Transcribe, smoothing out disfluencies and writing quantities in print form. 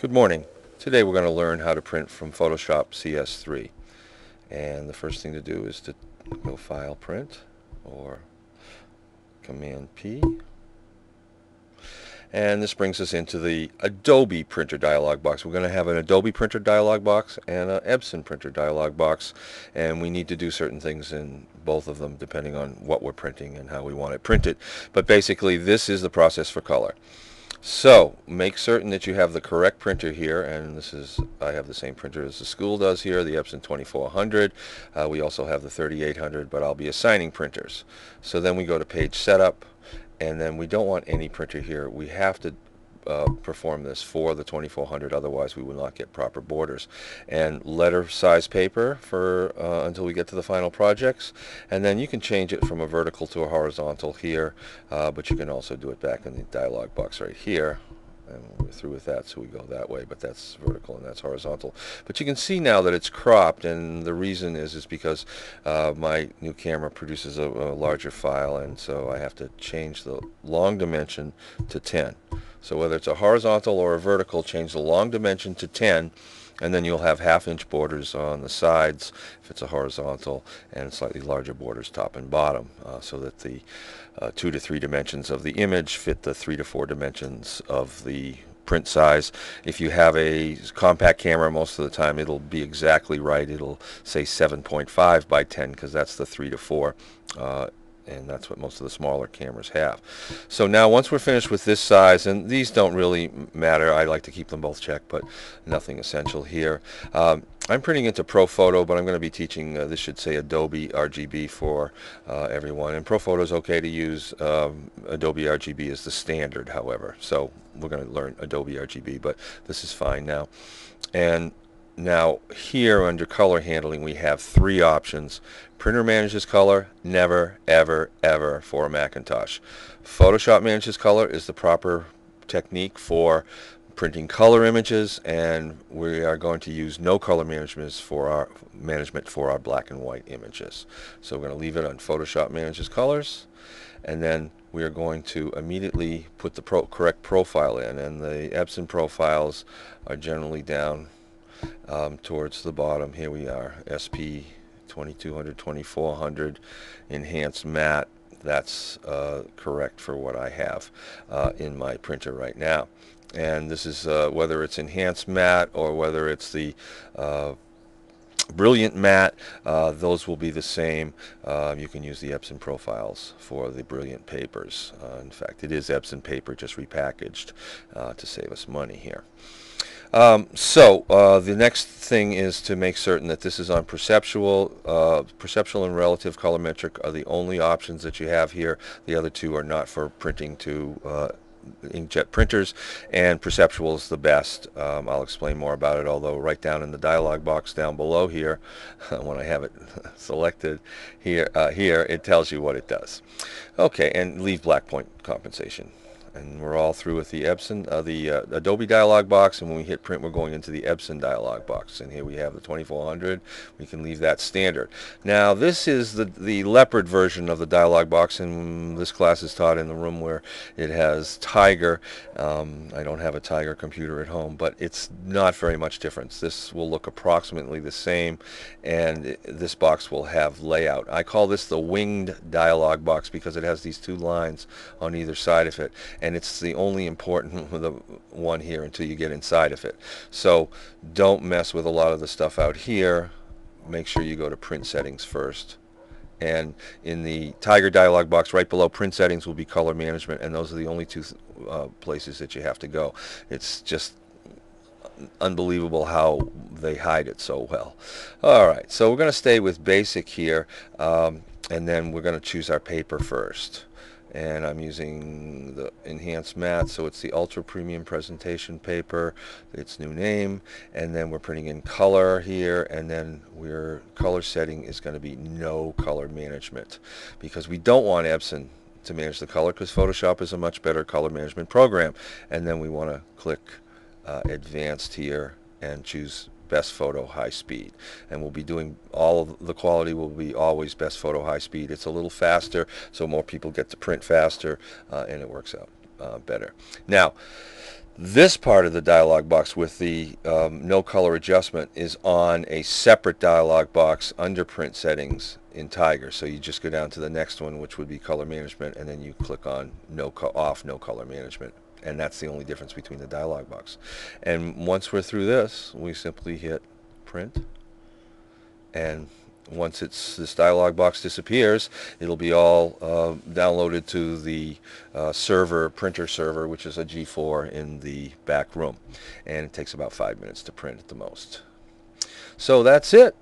Good morning. Today we're going to learn how to print from Photoshop CS3. And the first thing to do is to go File Print or Command P. And this brings us into the Adobe printer dialog box. We're going to have an Adobe printer dialog box and an Epson printer dialog box, and we need to do certain things in both of them depending on what we're printing and how we want it printed. But basically this is the process for color. So make certain that you have the correct printer here, and I have the same printer as the school does here, the Epson 2400. We also have the 3800, but I'll be assigning printers. So then we go to page setup, and then we don't want any printer here. We have to perform this for the 2400, otherwise we will not get proper borders. And letter size paper for until we get to the final projects, and then you can change it from a vertical to a horizontal here, but you can also do it back in the dialog box right here. And we're through with that, so we go that way, but that's vertical and that's horizontal. But you can see now that it's cropped, and the reason is because my new camera produces a larger file, and so I have to change the long dimension to 10. So whether it's a horizontal or a vertical, change the long dimension to 10, and then you'll have half-inch borders on the sides if it's a horizontal, and slightly larger borders top and bottom, so that the 2 to 3 dimensions of the image fit the 3 to 4 dimensions of the print size. If you have a compact camera, most of the time it'll be exactly right. It'll say 7.5 by 10 because that's the 3 to 4. And that's what most of the smaller cameras have. So now once we're finished with this size, and these don't really matter, I like to keep them both checked, but nothing essential here. I'm printing into ProPhoto, but I'm going to be teaching, this should say Adobe RGB for everyone. And ProPhoto is okay to use. Adobe RGB is the standard, however. So we're going to learn Adobe RGB, but this is fine now. And now here under color handling we have 3 options. Printer manages color, never, ever, ever for a Macintosh. Photoshop manages color is the proper technique for printing color images, and we are going to use no color management for our black and white images. So we're going to leave it on Photoshop manages colors, and then we are going to immediately put the correct profile in, and the Epson profiles are generally down towards the bottom. Here we are, SP 2200, 2400, enhanced matte. That's correct for what I have in my printer right now. And this is whether it's enhanced matte or whether it's the brilliant matte, those will be the same. You can use the Epson profiles for the brilliant papers. In fact, it is Epson paper just repackaged to save us money here. The next thing is to make certain that this is on perceptual. Perceptual and relative colorimetric are the only options that you have here. The other two are not for printing to inkjet printers, and perceptual is the best. I'll explain more about it, although right down in the dialog box down below here, when I have it selected here, it tells you what it does. Okay, and leave black point compensation. And we're all through with the Epson, the Adobe dialog box, and when we hit print we're going into the Epson dialog box, and here we have the 2400. We can leave that standard. Now this is the leopard version of the dialog box, and this class is taught in the room where it has Tiger. I don't have a Tiger computer at home, but it's not very much difference. This will look approximately the same, and this box will have layout. I call this the winged dialog box because it has these 2 lines on either side of it, and it's the only important one here until you get inside of it. So don't mess with a lot of the stuff out here. Make sure you go to print settings first. And in the Tiger dialog box right below print settings will be color management, and those are the only 2 places that you have to go. It's just unbelievable how they hide it so well. Alright, so we're going to stay with basic here, and then we're going to choose our paper first. And I'm using the enhanced matte, so it's the ultra premium presentation paper, its new name, and then we're printing in color here, and then color setting is going to be no color management, because we don't want Epson to manage the color, because Photoshop is a much better color management program. And then we want to click advanced here and choose best photo high speed, and we'll be doing all of the quality will be always best photo high speed. It's a little faster, so more people get to print faster, and it works out better. Now This part of the dialog box with the no color adjustment is on a separate dialog box under print settings in Tiger. So you just go down to the next one, which would be color management, and then you click on off no color management. And that's the only difference between the dialog box. And once we're through this, we simply hit print, and once this dialog box disappears, it'll be all downloaded to the printer server, which is a G4 in the back room, and it takes about 5 minutes to print at the most. So that's it.